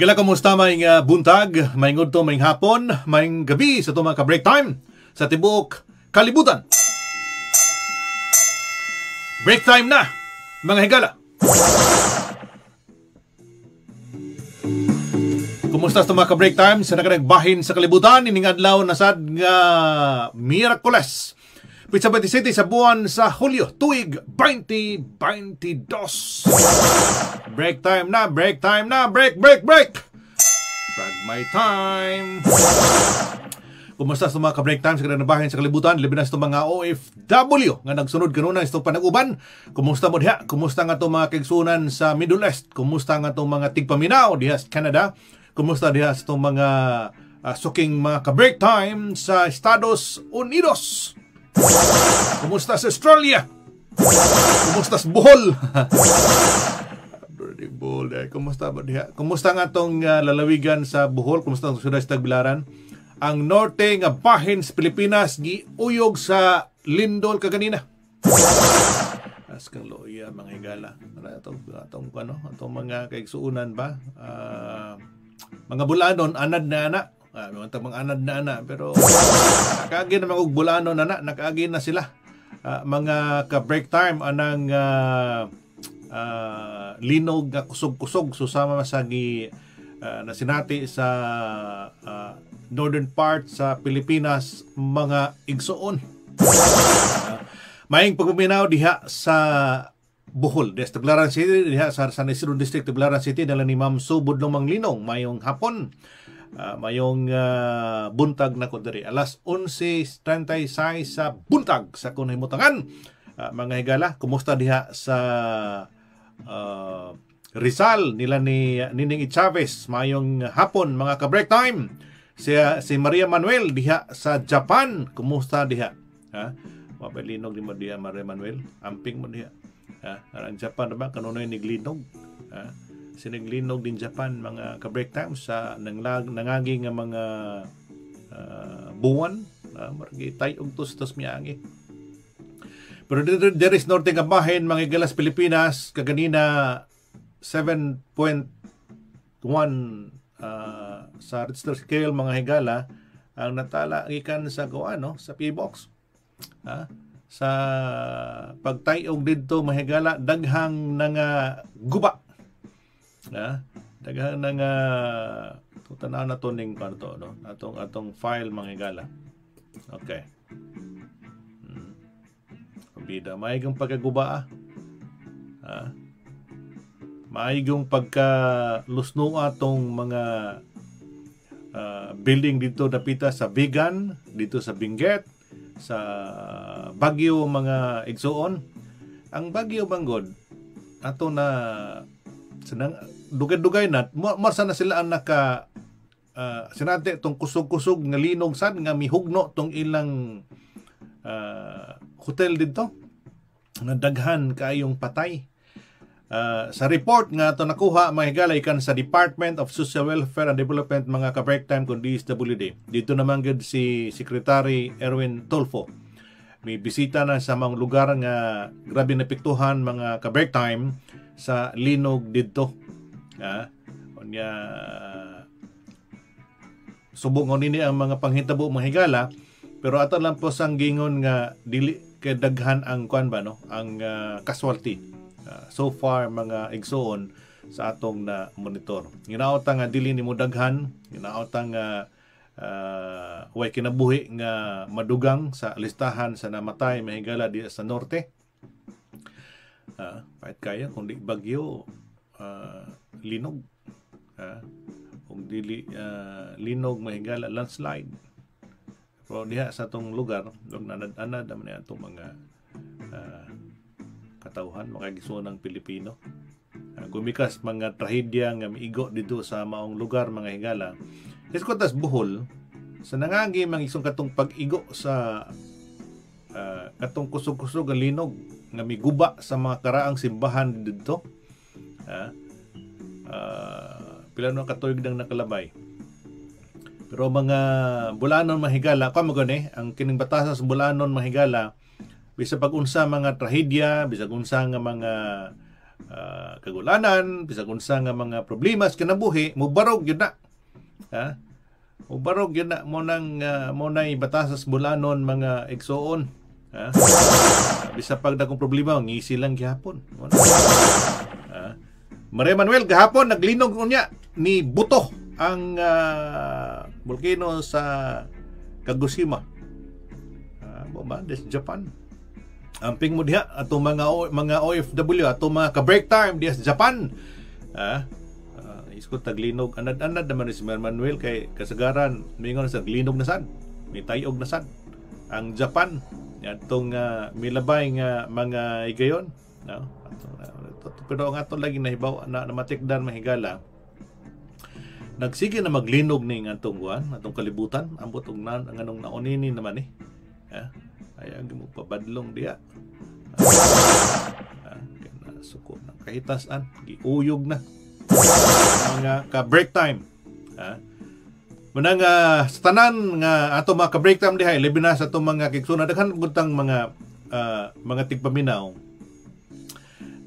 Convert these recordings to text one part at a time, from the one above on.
Mahigala, kamusta may buntag, may ngudto, may hapon, may gabi sa itong mga ka-break time sa tibuok kalibutan. Break time na, mga higala. Kumusta sa mga ka-break time sa nakanagbahin sa kalibutan, ining adlaw na sad nga Miyerkules. Pitsa 27 sa buwan sa Hulyo, tuig 2022. Break time na, break time na, break! Brag my time! Kumusta sa mga ka-break time sa kananabahin sa kalibutan, libi na sa mga OFW nga nagsunod kanuna sa panag-uban. Kumusta mo diha? Kumusta nga itong mga kaigsunan sa Middle East? Kumusta nga itong mga tigpaminaw diha sa Canada? Kumusta diha sa itong mga suking mga ka-break time sa Estados Unidos? Kumusta sa Australia? Kumusta sa Bohol? Kumusta ba diha? Kumusta nga itong lalawigan sa Bohol? Kumusta ang suday sa Tagbilaran? Ang norte nga bahin sa Pilipinas giuyog sa lindol kaganina. As kang loya mga higala. Atong mga kaigsuunan ba? Mga bulanon anad na ana. Mga anad na ana, pero nakaagi na mga bulanon na nakaagi na sila. Mga ka-break time anang linog nga kusog-kusog susama sa na sinati sa northern part sa Pilipinas mga igsuon. Maying pagpaminaw diha sa Bohol, des Tagbilaran City, diha sa San Isidro District, Tagbilaran City, dala ni Ma'am Subod ng Manglinong, mayong hapon, mayong buntag na kundari. Alas 11:36 sa buntag sa kunhimutangan. Mga higala, kumusta diha sa Rizal nila ni Nining Chavez, mayong hapon mga ka-break time. Si Maria Manuel diha sa Japan, kumusta diha? Ha? Mapalinog di mo diha Maria Manuel, amping mo diha. Ang Japan naman kanunoy niglinog. Siniglinog din Japan mga ka-break time sa nangaging nga mga buwan, margi tayog tos miangi. Pero there is norte nga bahin mga igalas Pilipinas kaganina 7.1 sa Richter scale mga higala ang natala gikan sa sa P-box. Sa pagtayog didto mga higala daghang nga guba. Daghang nga tanaw na to ning kanto no atong file mga higala. Okay. Bida maayong pagkaguba maayong pagkalusno atong mga building dito dapita sa Bigan, dito sa Benguet, sa Baguio mga igsuon. Ang Baguio banggod ato na sanang dugay-dugay na marsa na sila ang naka sinante tong kusog-kusog nga linog sad nga mihugno tong ilang hotel dito nga daghan kaayong patay. Sa report nga ito nakuha mga higala ikan sa Department of Social Welfare and Development mga ka-break time kung DSWD. Dito naman gud si Secretary Erwin Tulfo. May bisita na sa mga lugar nga grabe napiktuhan mga ka-break time sa linog dito. Subong nini ang mga panghitabo mga higala, pero ato lang po sang gingon nga dili kay daghan ang ang casualty. So far mga igsoon sa atong na monitor. Ginaota nga dili nimo daghan, ginaota nga way kinabuhi nga madugang sa listahan sa namatay mga higala di sa norte. Kahit kaya kung di bagyo linog. Kung dili linog mga higala landslide. Pero diha sa atong lugar, wag nanad-anad naman atong mga katauhan, mga igsoon ng Pilipino. Gumikas mga trahedya nga miigo dito sa maong lugar mga higala. Kasi kung tas Bohol, sa nangagi mga igsoon katong pag-igo sa katong kusog-kusog ang linog nga miguba sa mga karaang simbahan dito. Pila no katuig nang nakalabay. Pero mga bulanon mahigala, kamo gani ang kining batasan sa bulanon mahigala bisa pag-unsa mga trahedya, bisa unsa nga mga kagulanan, bisag unsa nga mga problema sa kinabuhi, mubarog yun na. Mubarog yun na mo nang batasas bulanon mga igsoon. Bisa pag dakong problema, ngisi lang gihapon. Maria Manuel gahapon naglinog unya ni buto ang volcano sa Kagoshima. Des Japan. Amping mo diha atong mga OFW atong mga ka-break time diha sa Japan. Isko taglinog anad naman si Manuel kay kasagaran mingon sa glinog na sad. May tayog na sad ang Japan atong milabay nga mga higayon, no? Pero ang ato lagi nahibaw na matikdan mahigala nagsige na maglinog ning atong atong kalibutan ambot og nganong naonini naman ay mo pabadlong diya. Suko ng kahitasan giuyog na mga ka-break time. Manang sa tanan nga ato mga ka-break time diha labi na sa atong mga kigsuna daghan gutang mga tigpaminaw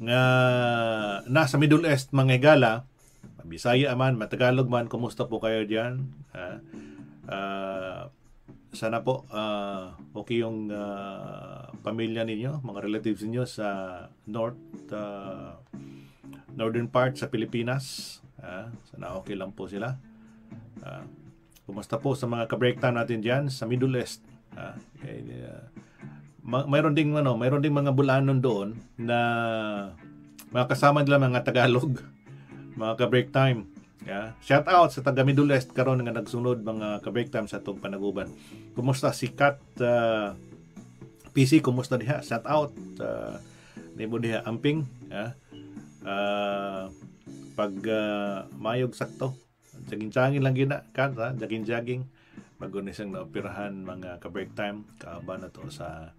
nga nasa Middle East mga higala, Bisaya man, Matagalog man, kumusta po kayo diyan? Sana po okay yung pamilya ninyo, mga relatives ninyo sa northern part sa Pilipinas. Sana okay lang po sila. Kumusta po sa mga ka-break time natin diyan sa Middle East? Mayroon ding mga bulanon doon na mga kasama nila mga Tagalog, mga ka-break time. Shout out sa taga Middle East karon nga nagsunod mga ka-break time sa atong panaguban. Kumusta si Kat PC, kumusta diha? Shout out nimo diha amping pag mayog sakto. Jaging-jaging lang gina kan jaging-jaging bago ni sang naoperahan mga ka-break time kaaban na to sa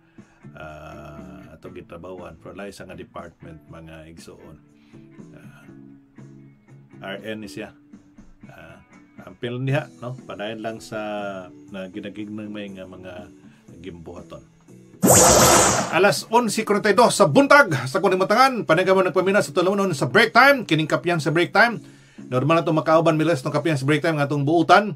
atong gitrabahuan for life nga department mga igsoon. RN ni siya. Ampil niya, no? Padayon lang sa ginagig ng mga gimbuhaton. Alas 11:42 sa buntag sa Kunimatangan, panagamo nagpamina sa tulunon sa break time, kining kapyan sa break time. Normal na ito makauban milas ng kapyan sa break time nga itong buutan.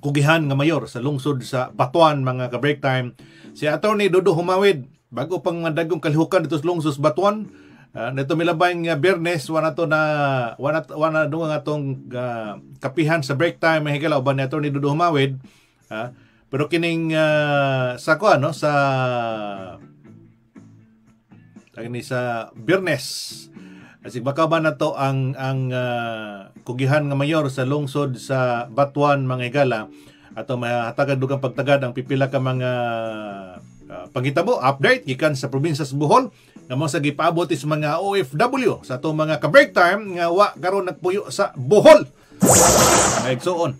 Kugihan nga mayor sa lungsod sa Batuan mga ka-break time. Si Attorney Dodo Humawid, bago pang madagong kalihukan dito sa lungsod sa Batuan, nito milabay nga Biyernes wana nga atong kapihan sa break time mahigala uban ni Attorney Dodo Humawid. Pero kining sa Biyernes asig baka ba na to ang kugihan nga mayor sa lungsod sa Batuan mga higala ato mahatagad dugang pagtagad ang pipila ka mga panghitabo update gikan sa probinsya sa Bohol nga mo sa gipaabot is mga OFW sa atong mga ka-break time nga wa karon nagpuyo sa Bohol. Nga igsoon.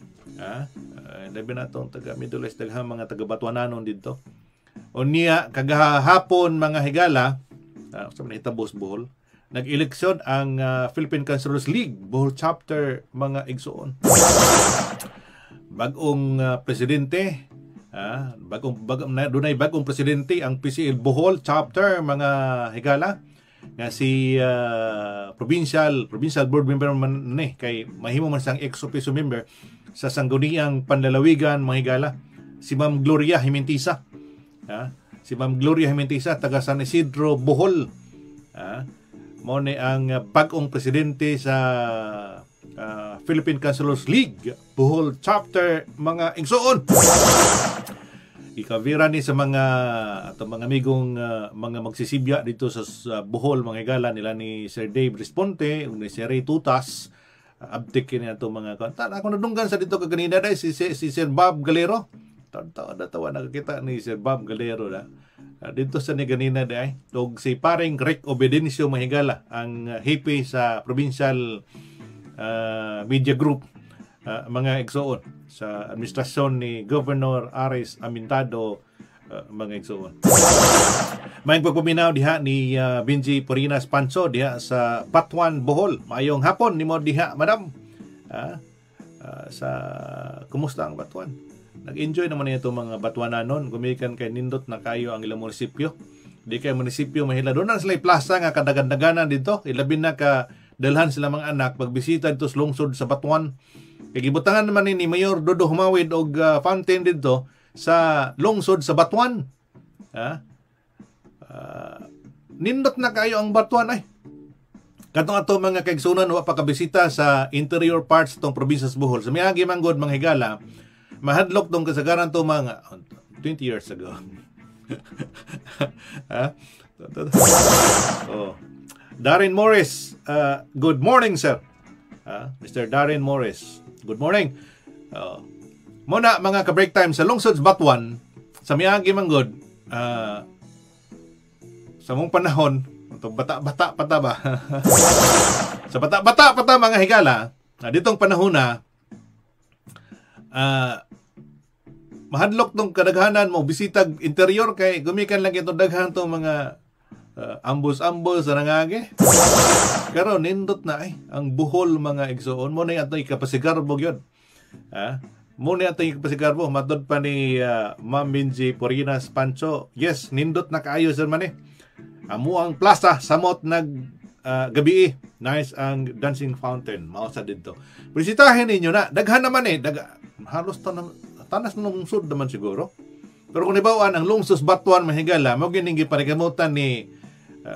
Labi na itong taga Middle East, daghang mga taga Batuananon dito. O niya, kagahapon mga higala, sa mga hitabos Bohol, nag-eleksyon ang Philippine Councilors League, Bohol Chapter mga igsoon. Bagong presidente, dunay bagong presidente ang PCL Bohol Chapter mga higala, nga si provincial board member man kay mahimo man sang ex-officio member sa sangguniang panlalawigan mga higala, si Ma'am Gloria Jimentisa. Si Ma'am Gloria Jimentisa taga San Isidro Bohol. Mo ni ang bagong presidente sa Philippine Councilors League Bohol Chapter mga igsoon. Ikavira ni sa mga amigong mga magsisibya dito sa Bohol mga higala nila ni Sir Dave Responte ug ni Sir Ray Tutas. Abtik kini ato mga kontan. Ako nadunggan sa dito kaganina dai si Sir Bob Galero. Tawa nakakita ni Sir Bob Galero dito sa ni ganina dai. Ug si paring Rick Obedencio mahigala ang hipi sa provincial media group mga igsoon sa administrasyon ni Governor Aris Amintado mga igsoon. May pagpaminaw diha ni Benji Porinas Panso diha sa Batuan Bohol. Maayong hapon nimo diha madam. Sa kumusta ang Batuan? Nag-enjoy naman niya itong mga Batuananon. Gumikan kay nindot na kayo ang ilang munisipyo. di kay munisipyo mahila doon na sila plaza nga kadagan-daganan dito, ilabi na ka dalhan sila mga anak pagbisita dito sa lungsod sa Batuan. Kay gibutangan naman ni Mayor Dodo Humawid og fountain dito sa lungsod sa Batuan. Nindot na kayo ang Batuan ay. Katong ato mga kaigsunan wa pa kabisita sa interior parts tong probinsya sa Bohol. Sa miagi manggod mga higala, mahadlok tong kasagaran to mga 20 years ago. Darren Morris, good morning sir. Mr. Darren Morris, good morning. Muna mga ka-break time sa lungsod sa Batuan, sa miagi manggod, sa mong panahon, bata-bata pa ta ba? Sa bata-bata pa ta mga higala, ditong panahon na, mahadlok tong kadaghanan mo bisitag interior kay gumikan lang itong daghan tong mga ambos-ambos sa nangage. Karon nindot na ay ang Bohol mga igsoon mo na ato ikapasigarbo gyud. Mo na ato ikapasigarbo matod pa ni Ma'am Minji Porinas Pancho. Yes, nindot na kaayo sir man amo ang plaza samot nag gabi nice ang dancing fountain mao sa didto. Bisitahin ninyo na daghan naman halos tanas ng lungsod naman siguro. Pero kung ibawaan ang lungsod Batuan mahigala mao gining giparikamutan ni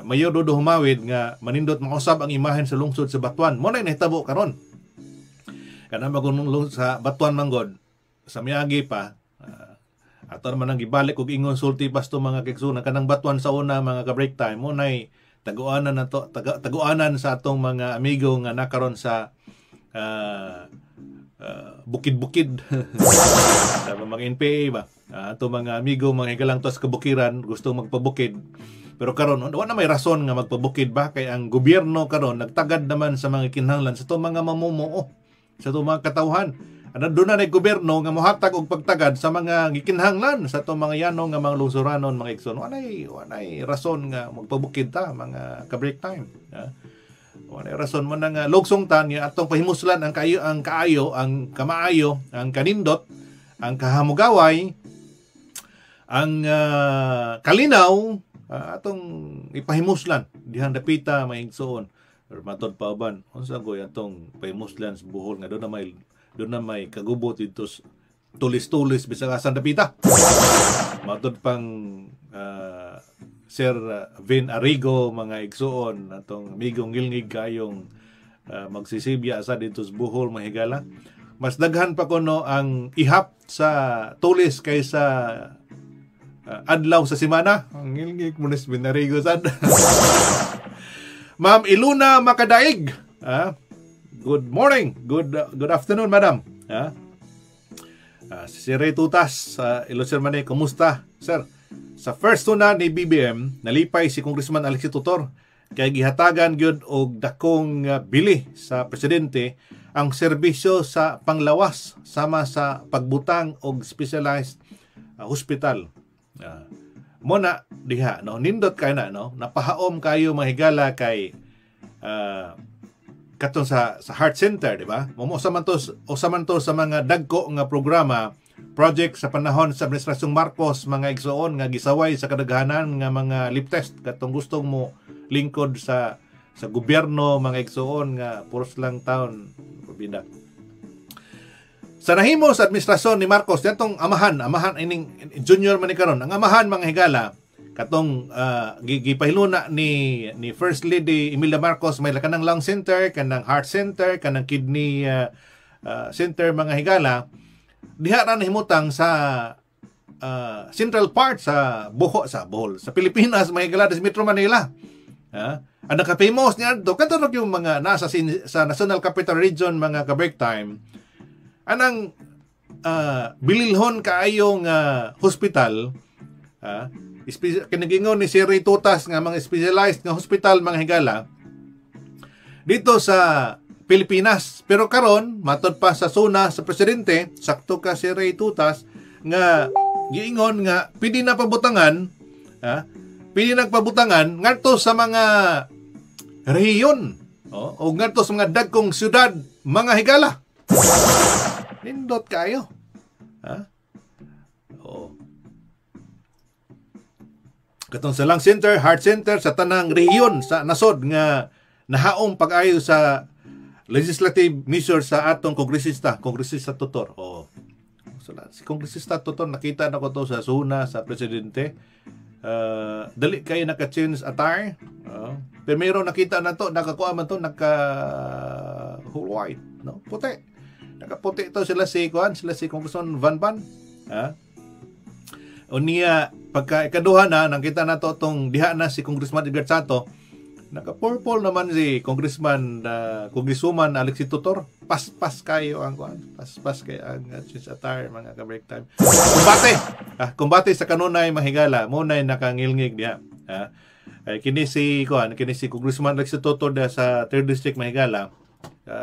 Mayor Dodo Humawid nga manindot mausab ang imahen sa lungsod sa Batuan. Mo na nahitabo karon. Kana magunong sa Batuan manggod sa miagi pa ato naman ang gibalik og ingon sulti pasto mga kigsunan kanang Batuan sa una mga ka-break time mo nay taguanan nato taguanan sa atong mga amigo nga nakaron sa bukid-bukid sa mga NPA ba ato mga amigo mga higalang tos kabukiran gusto magpabukid pero karon wala na may rason nga magpabukid ba kay ang gobyerno karon nagtagad naman sa mga kinahanglan sa to mga mamumuo sa to mga katawhan. Doon na gobyerno nga mohatag og pagtagad sa mga gikinahanglan sa to mga yanong nga mga lungsuranon mga igsoon. Walay rason nga magpabukid ta mga ka-break time. Walay rason man nga lugsong ta niya atong pahimuslan ang kaayo, ang kamaayo, ang kanindot, ang kahamugaway, ang kalinaw atong ipahimuslan dihan dapita mga igsoon. Matod pa uban unsa goy atong pahimuslan sa Bohol nga doon na may kagubot dito tulis-tulis bisag asan dapita. Matod pang Sir Vin Arrigo mga igsuon atong amigong ngilngig kayong magsisibya sa dito sa Bohol mahigala. Mas daghan pa kuno ang ihap sa tulis kaysa adlaw sa semana. Ang ngilngig mo ni Vin Arrigo sad. Ma'am Iluna Makadaig. Good morning. Good afternoon, madam. Si Ray Tutas sa Ilocer Manay, kumusta, sir? Sa first tuna ni BBM, nalipay si Congressman Alexis Tutor kay gihatagan gyud og dakong bili sa presidente ang serbisyo sa panglawas sama sa pagbutang og specialized hospital. Mona diha no nindot kay na no napahaom kayo mahigala kay katong sa Heart Center, di ba? Usaman to sa mga dagko nga programa, project sa panahon sa Administrasyong Marcos, mga igsoon nga gisaway sa kadaghanan nga mga lip test katong gustong mo lingkod sa gobyerno, mga igsoon nga puros lang taon bida. Sa nahimo sa administrasyon ni Marcos, datong amahan ining junior man ni karon, ang amahan mga higala katong gipahiluna ni First Lady Emilia Marcos may kanang lung center, kanang heart center, kanang kidney center mga higala diha ra nahimutang sa central part sa Bohol sa Pilipinas mga higala sa Metro Manila. Ang naka-famous niya to katarog yung mga nasa sa National Capital Region mga ka-break time anang bililhon kaayong hospital kinagingon ni Sir Ray Tutas nga mga specialized nga hospital mga higala dito sa Pilipinas. Pero karon matod pa sa suna sa presidente, sakto ka si Ray Tutas nga giingon nga pwede na pabutangan, pwede nagpabutangan ngadto sa mga rehiyon o ngadto sa mga dagkong syudad mga higala. Nindot kayo. katong sa lung center, heart center sa tanang rehiyon sa nasod nga nahaong pag-ayo sa legislative measure sa atong kongresista tutor. Si kongresista tutor nakita na ko to sa suna sa presidente. Dali kayo naka-change attire. Pero meron nakita na to, nakakuha man to, whole white, no? Puti. Nakaputi to sila si Congressman Van. O niya, pagka ikaduha na, nakita na to itong diha na si Congressman Edgar Sato, naka-purple naman si Congresswoman Alexi Tutor. Pas kayo ang change attire, mga ka-break time. Kumbate sa kanunay mahigala, munay nakangilngig diha. Kini si Congressman Alexi Tutor sa 3rd District Mahigala.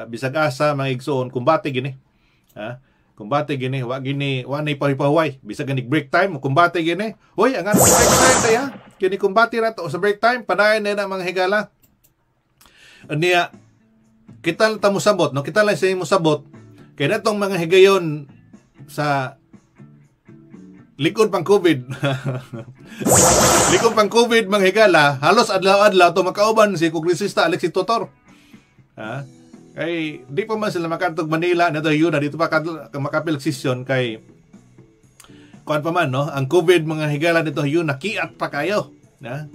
Bisag asa mga igsoon kumbate gini. Kumbate gini, wa nay pahipahuway. Bisag ganig break time, kumbate gini. Hoy, ang break time daya. Kini kumbate ra to sa break time, padayon na mga higala. Niya kita lang ta mo sabot, no? Kita lang sa imo sabot kay natong mga higayon sa likod pang COVID. Likod pang COVID mga higala, halos adlaw-adlaw to makauban si Kongresista Alexi Tutor. Kay di pa man sila makatog Manila na yun na dito pa makapil session kay kuan pa man, no? Ang COVID mga higala nito yun nakiat pa kayo.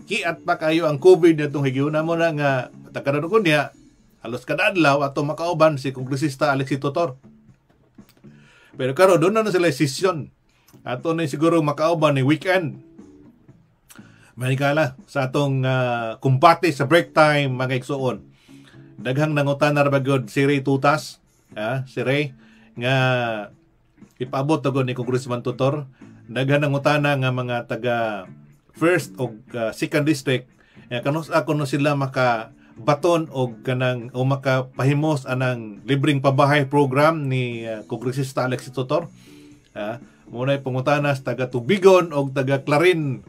Kiat pa kayo ang COVID nitong higuna mo na nga takaron ko niya halos kada adlaw ato makauban si Kongresista Alexi Tutor. Pero karon doon na sila session. Ato na siguro makauban ni weekend. Mahigala sa atong kumbate sa break time mga igsoon. Daghang nangutan na rabagod si Ray Tutas, si Ray, nga ipaabot to ni Congressman Tutor. Daghang nangutan na nga mga taga 1st o 2nd District, kanus ako no sila makabaton o makapahimos anang libreng pabahay program ni Kongresista Alexi Tutor. Muna'y pangutanas taga Tubigon o taga Clarin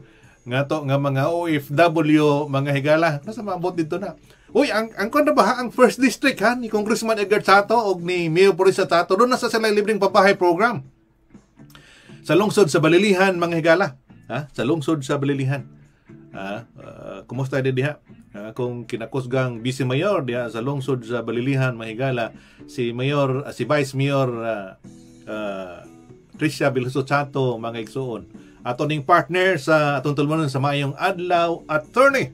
nga to nga mga OFW mga higala. Nasa maabot dito na. Uy, ang kuno ba ang 1st District ni Congressman Edgar Sato o ni Mayor Purisa Tato, doon nasa sila libreng pabahay program. Sa lungsod sa Balilihan, mga higala. Sa lungsod sa Balilihan. Kumusta din diha? Kung kinakusgang Vice Mayor diha sa lungsod sa Balilihan, mga higala, si Vice Mayor Tricia Bilhuso Sato, mga igsuon. Ato ning partner sa atong tulmonon sa maayong adlaw, attorney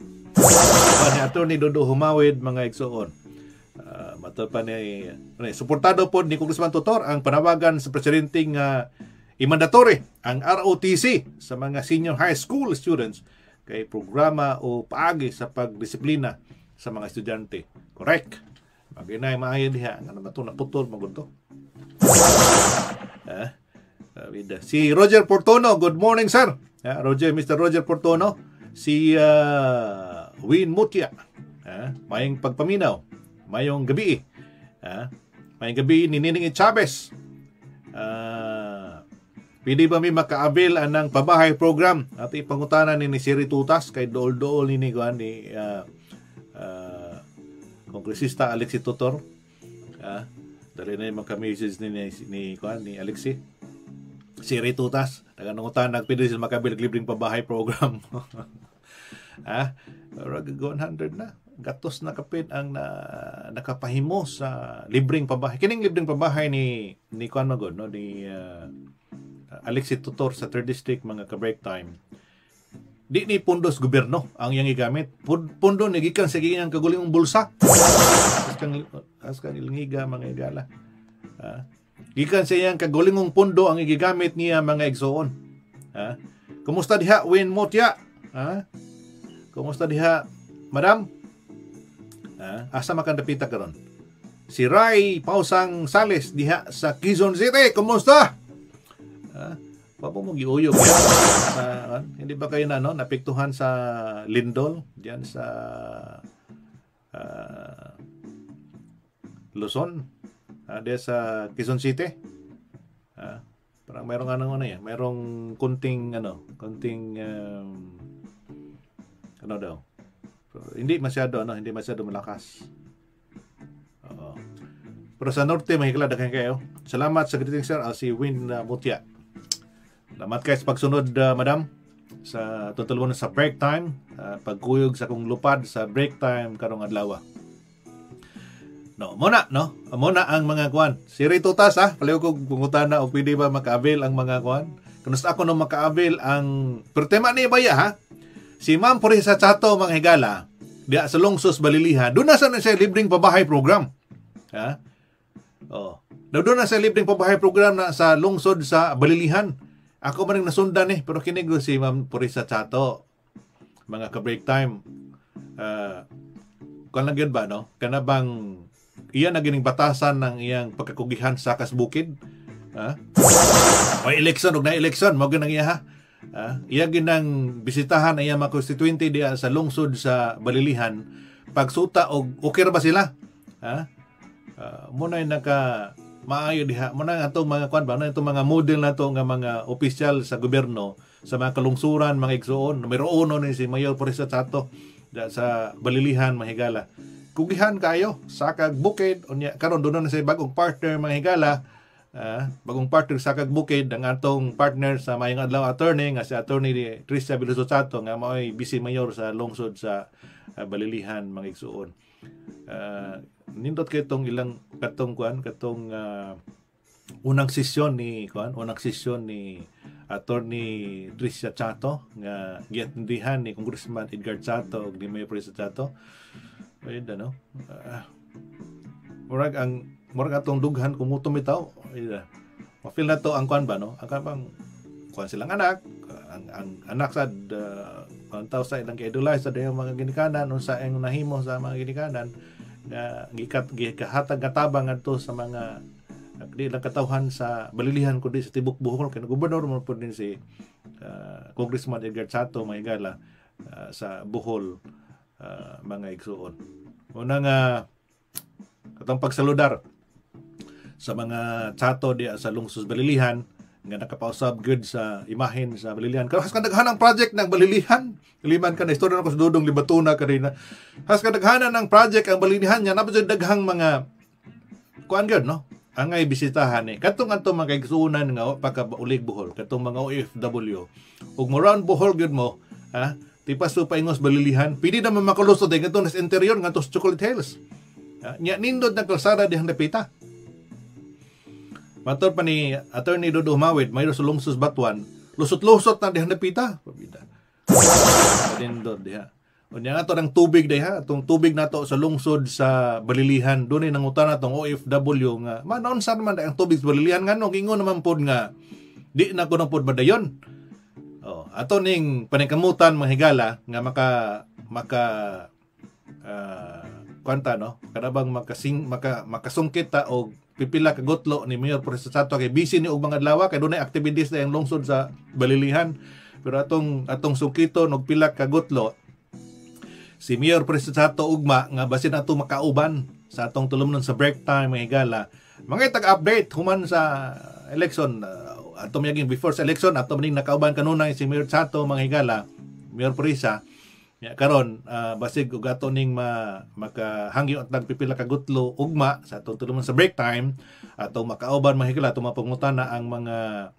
ni Attorney Dodo Humawid, mga igsoon. Matod pa ni suportado po ni Congressman Tutor ang panawagan sa presidenteng i-mandatory ang ROTC sa mga senior high school students kay programa o paagi sa pagdisiplina sa mga estudyante. Correct. Maginay maayo diha nga naman to naputol magunto. Si Roger Portono, good morning sir. Mr. Roger Portono. Si Win Mutia, mayong pagpaminaw, mayong gabi, mayong gabi ni Nining Chavez. Pwede ba may maka-avail anang pabahay program at ipangutanan ni Siri Tutas kay dool-dool ni Kongresista Alexi Tutor. Dali na yung maka-message ni Alexi. Siri Tutas, nagpangutan pwede sila maka-avail libreng pabahay program. 100 na gatos na kapit ang nakapahimo sa libreng pabahay. Kining libreng pabahay ni kuan magod no ni Alexi Tutor sa 3rd District, mga ka-break time. Di ni pundos gobyerno ang yang igamit. Pundo ni gikan sa giyang kagulingong bulsa. Askang ilngiga mga igala. Gikan sa iyang kagulingong pundo ang igigamit niya, mga igsoon. Kumusta diha Win Mutia? Kumusta diha, madam? Asa makandapita karon? Si Ray Pausang Sales diha sa Quezon City. Kumusta? Papo mo giuyog. Hindi ba kayo napiktuhan sa Lindol diyan sa Luzon? Diyan sa Quezon City? Parang mayroong mayroong kunting daw. So, hindi masyado malakas. Pero sa norte mahigala daghan kayo. Salamat sa greeting sir, si Win Mutia. Salamat kayo sa pagsunod, madam. sa tutulungan sa break time, pagkuyog sa kong lupad sa break time karong adlaw. No, muna ang mga kuan. Si Ritutas palayo ko pungutana og pwede ba maka-avail ang mga kuan. Kanusta ako no maka-avail ang pero tema ni baya Si Ma'am Purisa Chato mga higala, diya sa Lungsos Balilihan. Doon na sa siya libreng pabahay program. Ha? Oh. Doon na sa libreng pabahay program na sa lungsod sa Balilihan. Ako man nasundan pero kinigro si Ma'am Purisa Chato. Mga ka-break time. Kung lang yun ba, no? Kana bang iyan na gining batasan ng iyang pagkakugihan sa Kasbukid? O election, og na election, mo ginang iya iya ginang bisitahan ang iyang mga constituente diya sa lungsod sa Balilihan. Pagsuta og okay ba sila? Muna naka maayo diha mo na atong mga kwan ba na itong mga model na to nga mga opisyal sa gobyerno sa mga kalungsuran mga igsuon. Numero 1 ni si Mayor Purisa Chato sa Balilihan mahigala. Kugihan kayo sa Kagbukid unya karon doon na sa bagong partner mga higala. Bagong partner sa Kagbukid ang atong partner sa mayong adlaw attorney nga si attorney Trisha Biloso Chato nga mao'y vice mayor sa lungsod sa Balilihan mga igsuon. Nindot kay tong ilang katong unang sesyon ni attorney Trisha Chato nga giatendihan ni Congressman Edgar Chato ug ni Mayor Purisa Chato. Ayun no. Murag atong dughan kumutom bitaw. Ma-feel na to ang kuan ba no? Ang kabang kuan silang anak, ang anak sad taw sa ilang idolize sa mga ginikanan unsa ang nahimo sa mga ginikanan nga gikahatag katabang adto sa mga di lang katawhan sa Balilihan kundi sa tibok Bohol kay gobernador mo po din si Congressman Edgar Chato mahigala sa Bohol mga igsuon. Una nga katong pagsaludar sa mga Chato diya sa lungsod Balilihan nga nakapausab good sa imahen sa Balilihan. Kas kadaghanan ng project ng Balilihan. Liman ka na istorya ko sa Dudong Libatuna kanina. Kas kadaghanan ng project ang Balilihan nya napud daghang mga kuan gyud no. Angay bisitahan katong mga kaigsuonan nga pagkaulig Bohol, katong mga OFW. Ug mo round Bohol gyud mo, tipas pa ingos Balilihan, pili na makalusot katong sa interior ngadto sa Chocolate Hills. Nya nindot na kalsada dihang dapita. Matur pa ni Attorney Dodo Humawid, mayroon sa Lungsos Batuan, lusot-lusot na dihang napita. Pabida. Nindot diha. Unya ato ng tubig diha, atong tubig nato sa lungsod sa Balilihan, dunay nangutan natong OFW nga, manon sa naman ang tubig sa Balilihan ngano gingon naman pod nga di na ko pod badayon. Ato ning paningkamutan mga higala nga maka kwanta no, kanabang makasungkit ta og pipila ka gutlo ni Mayor Purisa Chato kay busy ni og mga adlaw kay dunay activities na ang lungsod sa Balilihan. Pero atong sungkiton og pila ka gutlo si Mayor Purisa Chato ugma nga basin ato makauban sa atong tulumnon sa break time mga higala. Mga tag-update human sa election ato miyaging before sa election ato maning nakauban kanunay si Mayor Chato mga higala, Mayor Purisa. Karon basig ug ato ning makahangyo at nagpipila ka gutlo ugma sa atong tulungan sa break time atong makauban mahigala atong mapangutana ang mga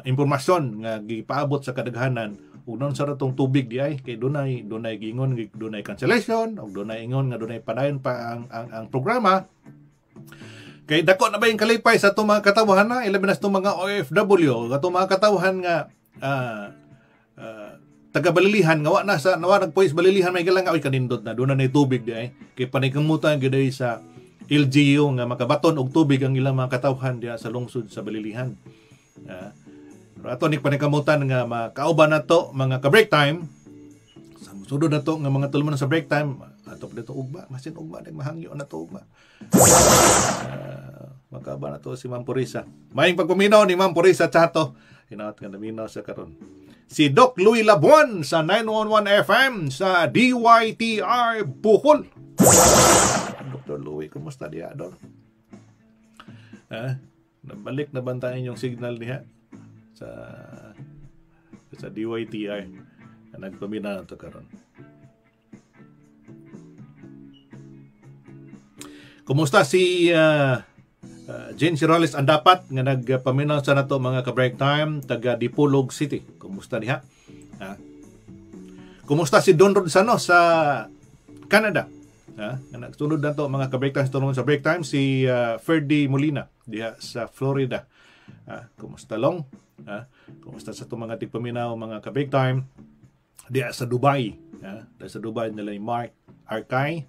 impormasyon nga gipaabot sa kadaghanan ug non sa ratong tubig di ay kay dunay giingon dunay cancellation ug dunay ingon nga dunay padayon pa ang programa kay dako na ba yung kalipay sa atong mga katawhan na ilabi na sa mga OFW atong mga katawhan nga taga Balilihan nga wa nagpois Balilihan may galang oy kanindot na doon na tubig di ay kay panikamutan gid sa LGU nga makabaton og tubig ang ilang mga katawhan diha sa lungsod sa Balilihan. Ato ni panikamutan nga makauban nato mga ka break time sa musudod nato nga mga tulman sa break time ato dito ugma masin ugma dag mahangyo na to ugma. Makauban nato si Ma'am Purisa. Maayong pagpaminaw ni Ma'am Purisa Chato. Hinaot nga naminaw sa karon. Si Doc Louie Labuan sa 911 FM sa DYTR Bohol. Dr. Louie, kumusta diya, Dor? Nabalik na bantayan yung signal niya sa DYTR. Nagpamina na ito karon. Kumusta si Jane Sirales ang dapat nga nagpaminaw sa nato mga ka-break time taga Dipolog City. Kumusta diha? Kumusta si Don Rodsano sa Canada? Nagsunod na to mga ka-break time sa break time si Ferdy Molina diha sa Florida. Kumusta long? Kumusta sa itong mga tigpaminaw mga ka-break time diha sa Dubai? Diha sa Dubai nila yung Mark Arkay.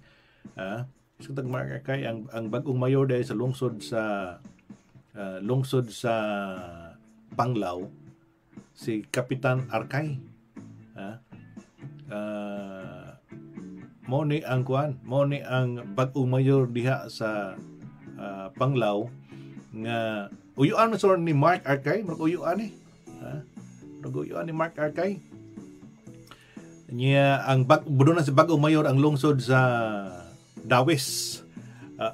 So Mark Arkay ang bagong mayor dahil sa lungsod sa Panglao si Kapitan Arkay. Mo ni ang bagong mayor diha sa Panglao nga uyuan mo ni Mark Arkay, mag-uyuan ni Mark Arkay. Niya ang budo na si bagong mayor ang lungsod sa Dawis,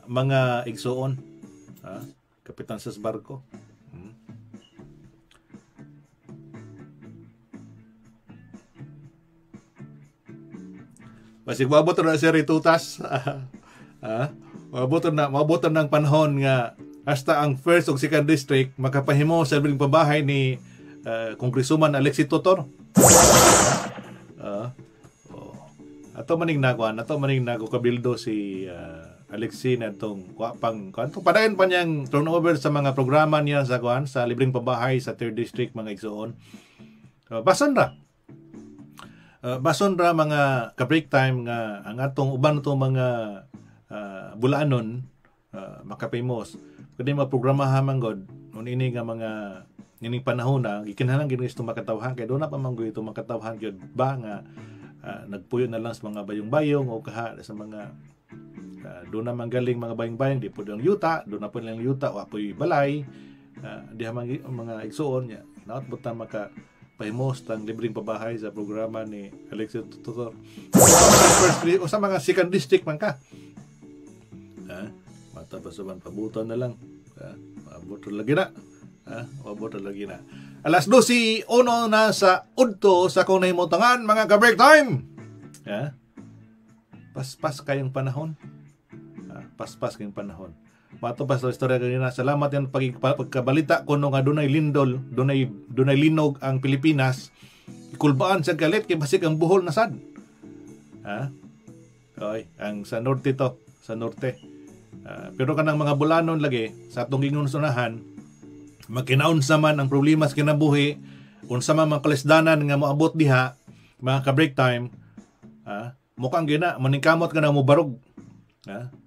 mga igsoon, Kapitan sa barko. Basig mabuto na si Ritutas. Mabuto ng panahon nga hasta ang first ug second district makapahimo sa bilang pabahay ni Congresswoman Alexi Totor. Ato maning nago kabildo si Alexi na itong padayon pa niyang turnover sa mga programa niya sa libreng pabahay sa 3rd district mga igsoon. Bason ra mga ka-break time nga ang atong uban itong mga bulanon makapimos kundi maprogramahan man god ini nga mga nining panahon na gikinahanglan gid gusto makatawhan kay doon na pa man ito makatawhan gyud ba nga nagpuyo na lang sa mga bayong-bayong o kaha sa mga doon na manggaling mga bayong-bayong di po yung yuta, doon na po nilang yuta o apoy balay di mga igsoon niya naot buta maka pahimos tang libreng pabahay sa programa ni Alexis Tutor o sa mga second district man ka matapasaban pabuton na lang mabuto lagi na alas 12 uno na sa udto sa kung nahimutangan mga ka-break time. Paspas kayong panahon. Paspas kayong panahon. Matupas sa istorya kanina. Salamat yan pagkabalita ko nga dunay lindol, dunay linog ang Pilipinas. Ikulbaan sa galit kay basig ang buhol na sad. Ang sa norte to, sa norte. Pero kanang mga bulanon lagi sa atong gingunsunahan magkinaunsa man ang problema sa kinabuhi unsa man mga kalisdanan nga moabot diha mga ka-break time mukhang gina maningkamot ka na mo barog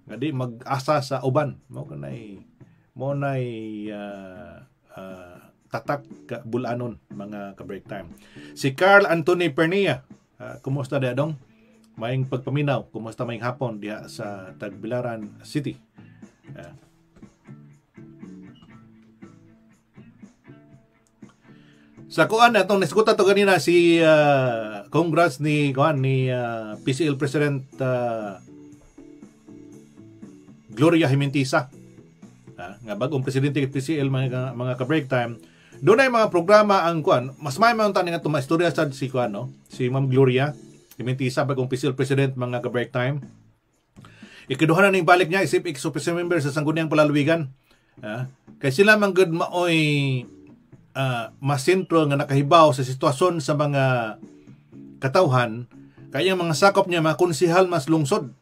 ngadi mag-asa sa uban mo nay tatak ka bulanon mga ka-break time. Si Carl Anthony Pernia kumusta diha dong maayong pagpaminaw kumusta maayong hapon diha sa Tagbilaran City. Sa kuan atong niskuta to ganina si congrats ni PCL President Gloria Jimentisa nga bagong presidente ng PCL mga ka-break time. Doon ay mga programa ang kuan mas may man tani nga tumaistorya sa si si Ma'am Gloria Jimentisa bagong PCL President mga ka-break time. Ikaduha na ning balik niya isip ex-officer member sa Sangguniang Palalawigan. Kay sila man gud maoy masentro nga nakahibaw sa sitwasyon sa mga katawhan kaya mga sakop niya mga konsihal mas lungsod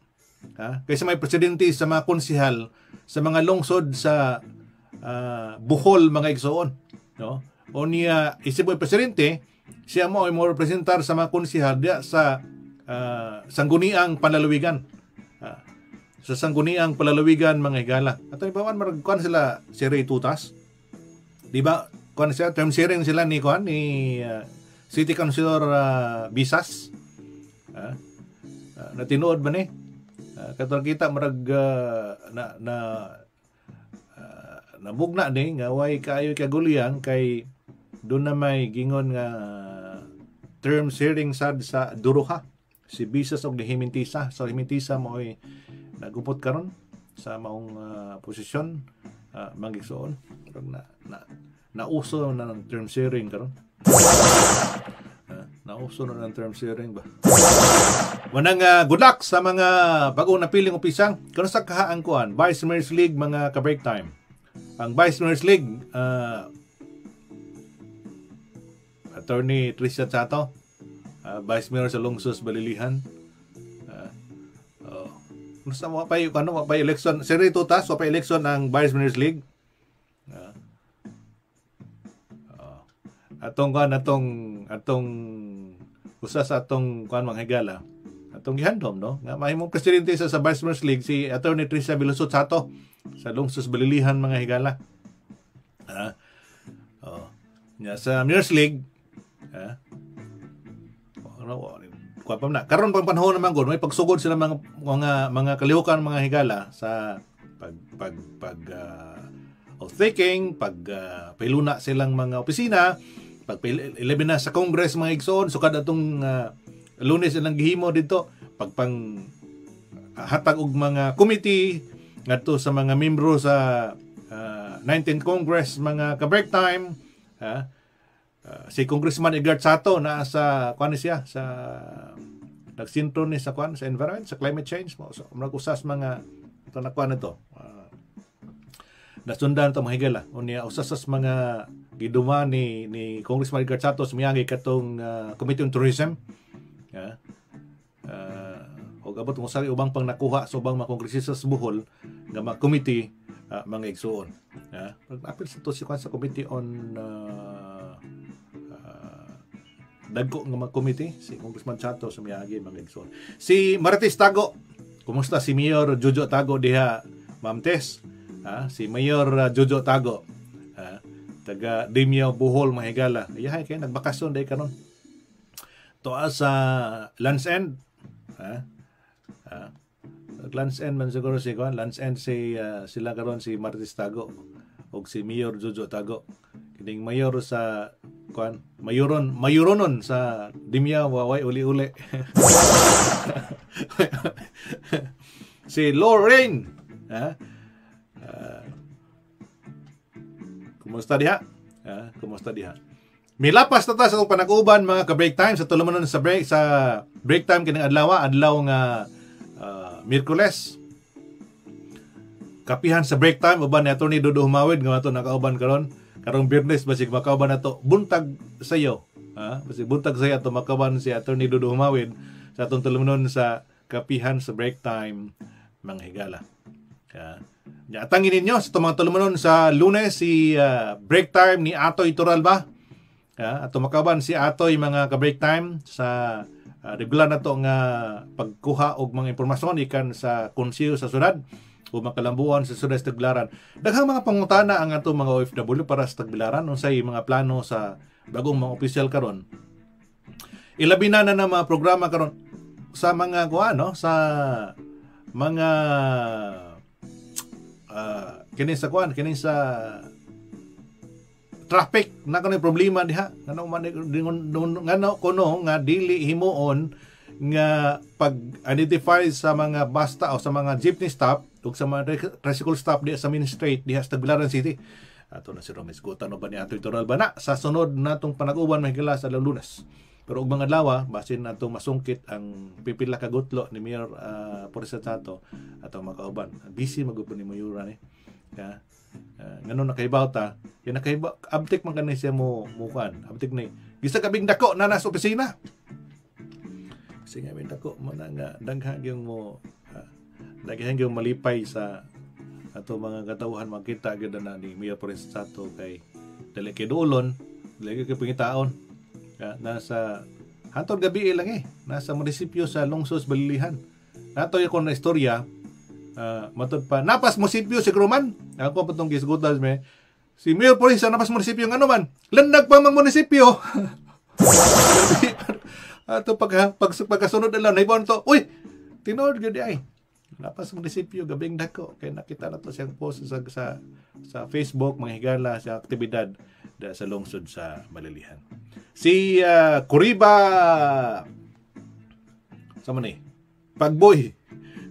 kaysa may presidente sa mga konsihal sa mga lungsod sa Bohol mga igsoon no o niya isip mo presidente siya mo ay mo representar sa mga konsihal diya sa Sangguniang Palalawigan sa Sangguniang Palalawigan mga higala at ibawan maragkuan sila si Ray Tutas di ba kuan siya term sharing sila ni City Councilor Bisas na tinuod ba ni katong kita marag nabugna ni nga way kaayo kaguliyang kay doon na may gingon nga term sharing sad sa Duruha si Bisas og Jimentisa so Jimentisa mo ay nagupot karon sa maong posisyon magigsoon nauso na ng term sharing karon. Nauso na ng term sharing ba? Manang good luck sa mga bagong napiling opisang. Kano sa kahaan kuan, Vice Mayor's League mga ka-break time. ang Vice Mayor's League, Attorney Tricia Chato, Vice Mayor sa Lungsod Balilihan. Gusto mo pa yung election, Seri Tutas, pa election ang Vice Mayor's League. Atong usa sa atong kuan mga higala, atong gihandom no nga mahimong presidente sa Vice Mayor's League si Attorney Tricia Bilusot Sato sa Lungsod Balilihan mga higala. Nya sa Mayor's League kuan pa na karon pang panahon naman gud may pagsugod sila mga kalihukan mga higala sa pag of thinking, piluna silang mga opisina, pag-11 na sa Congress mga igsoon, sukad atong Lunes ilang gihimo dito, pagpang hatag og mga committee ngadto sa mga membro sa 19th Congress mga ka-break time. Si Congressman Edgar Sato na sa kuan siya sa nagsinton ni sa kuan sa environment, sa climate change mo so usas mga ito na kuan ito. Nasundan to mga higala unya usas mga giduma ni Congressman Edgar Sato sumiyagi katong Committee on Tourism og abot mo sa ubang pang nakuha sa ubang mga kongresista sa Bohol nga mga committee mga igsuon apil sa to si sa Committee on dagko nga mga committee si Congressman Sato sumiyagi mga igsuon. Si Marites Tago, kumusta si Mayor Jojo Tago diha Ma'am Tess? Si Mayor Jojo Tago, taga Dimyo Bohol mga higala. Ayahay kay nagbakasyon day karon. Toa sa Land's End. Land's End man siguro si kuan, Land's End sila karon si Marites Tago ug si Mayor Jojo Tago. Kining mayor sa kuan, mayoronon sa Dimyo waway uli-uli. Si Lorraine, kumusta diha? Kumusta diha? Milapas na ta sa itong panag-uban mga ka-break time sa tulumanon sa break time kining adlaw nga Miyerkules. Kapihan sa break time uban ni Attorney Dodo Humawid nga ato nakauban karong Biyernes basig makauban nato buntag sayo. Basig buntag sayo ato makauban si Attorney Dodo Humawid sa atong tulumanon sa kapihan sa break time mga higala. Atangin ninyo sa mga tulumanon sa Lunes si break time ni Atoy Turalba. Ato makaban si Atoy mga ka-break time sa regular na to nga pagkuha og mga impormasyon ikan sa konseyo sa syudad o makalambuan sa syudad sa Tagbilaran. Daghang mga pangutana ang ato mga OFW para sa Tagbilaran unsay mga plano sa bagong mga opisyal karon. Ilabi na mga programa karon sa mga sa mga kini sa traffic na kanay problema diha ngano kuno nga dili himuon nga pag-identify sa mga basta o sa mga jeepney stop ug sa mga tricycle stop diha sa Main Street diha sa Tagbilaran City. Ato na si Romes Gutano ba ni Atoy Turalba na sa sunod natong panag-uban mahigala sa Lunes. Pero ug mga adlaw basin natong masungkit ang pipila ka gutlo ni Mayor Porisa Sato atong makauban. Busy magupon ni Mayura ni. Ngano nakahibaw ta kaya nakahibaw abtik man kanay siya mo kan abtik ni gisa kabing dako na nasa opisina kasi nga dako mo na nga daghang yung mo daghang yung malipay sa ato mga katawhan makita gid na ni Mayor Porisa Sato kay dali kay duolon dali kay pangitaon nasa hantod gabi lang nasa munisipyo sa Lungsod Balilihan nato yung na istorya. Matod pa napas munisipyo si Gruman ako patong gisgutas si Mayor Porisa napas munisipyo ngano man landag pa mang munisipyo ato pagkasunod lang naibon to uy tinuod gyud ay napas munisipyo gabing dako kay nakita na to siyang post sa Facebook mga higala sa aktibidad sa lungsod sa Balilihan. Si Kuriba sama ni Pagboy,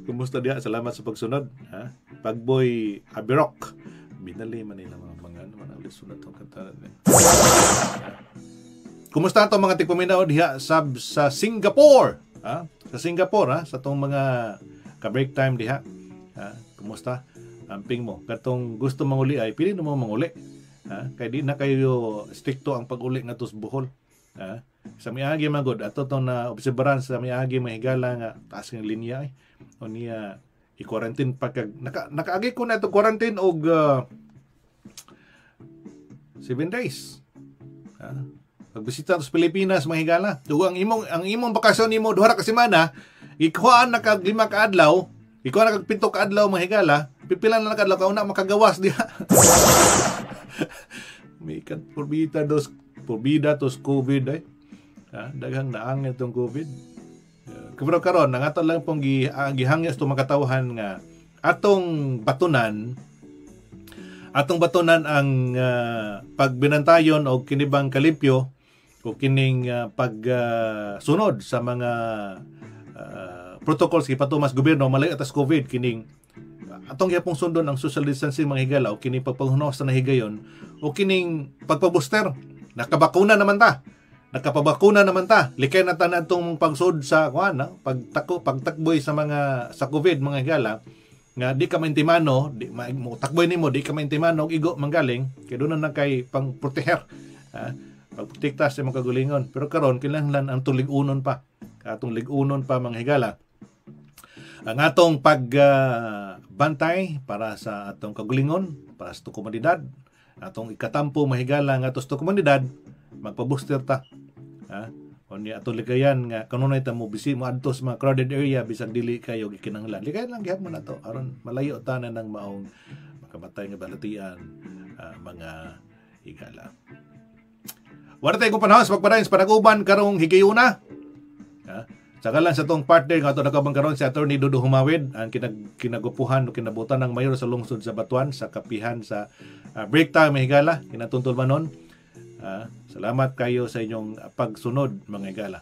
kumusta diha? Salamat sa pagsunod. Pagboy Abirok. Binali man nila mga lisunod tong kanta. Kumusta to mga tigpaminaw diha sa Singapore? Sa Singapore sa tong mga ka-break time diha. Kumusta? Amping mo. Katong gusto manguli ay, pili na mo manguli. Kaya di na kayo stricto ang pag-uli nga tos Bohol. Sa miagi magod, ato to na obserbaran sa miagi mahigala nga taas ng linya ay. O niya, i-quarantine pa kag, nakaagi ko na ito quarantine og 7 days. Pagbisita sa Pilipinas mahigala. Ang imong bakasyon nimo duha ka semana, ikuhaan na kag 5 ka adlaw, ikuhaan na kag 7 ka adlaw mahigala, pipilan na kadlaw ka una makagawas diha. May kan porbida tos COVID ay. Daghang naangit tong COVID. Pero karon nang ato lang pong gihangyo sa makatawhan nga atong batunan ang pagbinantayon o kinibang kalimpyo o kining pagsunod sa mga protocols gipatumas gobyerno malay atas COVID kining atong gyapong sundon ang social distancing mga higala o kining pagpanghunaw sa nahigayon o kining pagpabuster. Nakapabakuna naman ta. Likay na tanan tong pagsud sa pagtakboy sa mga sa COVID mga higala nga di ka maintimano, mo takboy nimo di ka maintimano og igo manggaling kay doon na kay pang proteher. Pagprotekta sa mga kagulingon. Pero karon kinahanglan ang tulig-unon pa. Atong lig-unon pa mga higala. Ang atong pagbantay para sa atong kagulingon, para sa komunidad, atong ikatampo mahigala nga atos komunidad, magpa-booster ta. Unya atong ligayan nga kanunay ta mo bisi mo adto sa mga crowded area bisag dili kayo gikinahanglan. Ligayan lang gyapon nato aron malayo ta na ng maong makamatay nga balatian mga higala. Wala tayo kung panahon sa pagpadayon sa panag-uban karong higayuna. Saka lang sa tong partner nga ito nakabang karon si Attorney Dudu Humawid ang kinagupuhan o kinabutan ng mayor sa lungsod sa Batuan sa kapihan sa break time higala kinatuntol manon. Salamat kayo sa inyong pagsunod mga higala.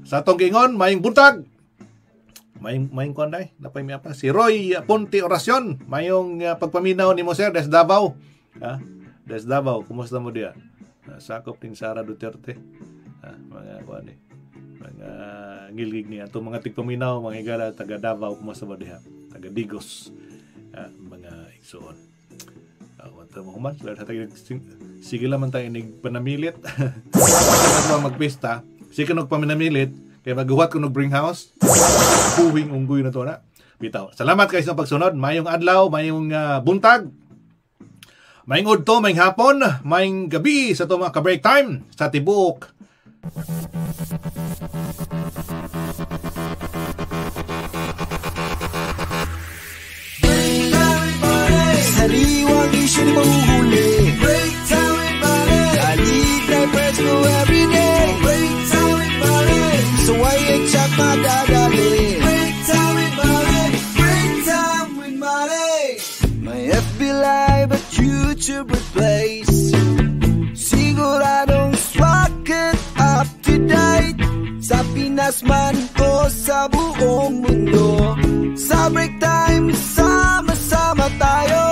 Sa atong gingon mayong buntag. Mayong konday napay mi apa si Roy Ponte Oracion mayong pagpaminaw nimo sir des Davao. Des Davao kumusta mo dia? Sakop ting Sara Duterte. Mga kuan mga ngilgig niya itong mga tigpaminaw mga higala taga Davao kumusta ba diha taga Digos mga igsoon wata mo human sige lang man tayo panamilit magpista sige nog paminamilit kaya maghuwat ko nog bring house buhing unggoy na to na bitaw. Salamat kayo sa pagsunod. Mayong adlaw, mayong buntag, mayong udto, mayong hapon, mayong gabi sa itong mga ka-break time sa tibuok. Sariwang isyu di mahuhuli. Break time with money. Alig na press go everyday. Break time with money. So why you check my dadali? Break time with money. Break time with money. My FB Live at YouTube replace. Siguradong swakit up to date. Sa Pinas man ko sa buong mundo. Sa break time, sama-sama tayo.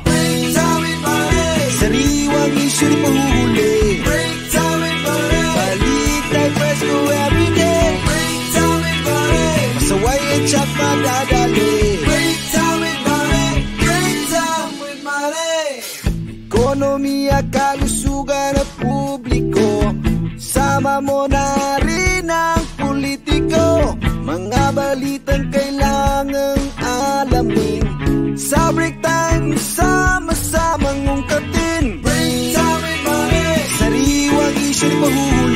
Break time with money. Sariwang isyu di mahuhuli. Break time with money. Balik tayo press go everyday. Break time with money. Masaway ang chat madadali. Break time with money. Break time with money. Ekonomiya, kalusugan at publiko. Sama mo na rin ang politiko. Mga balitang kailangang alamin. Sa break time, sama-samang ungkatin. Break time with money. Sariwang isyu di mahuhuli.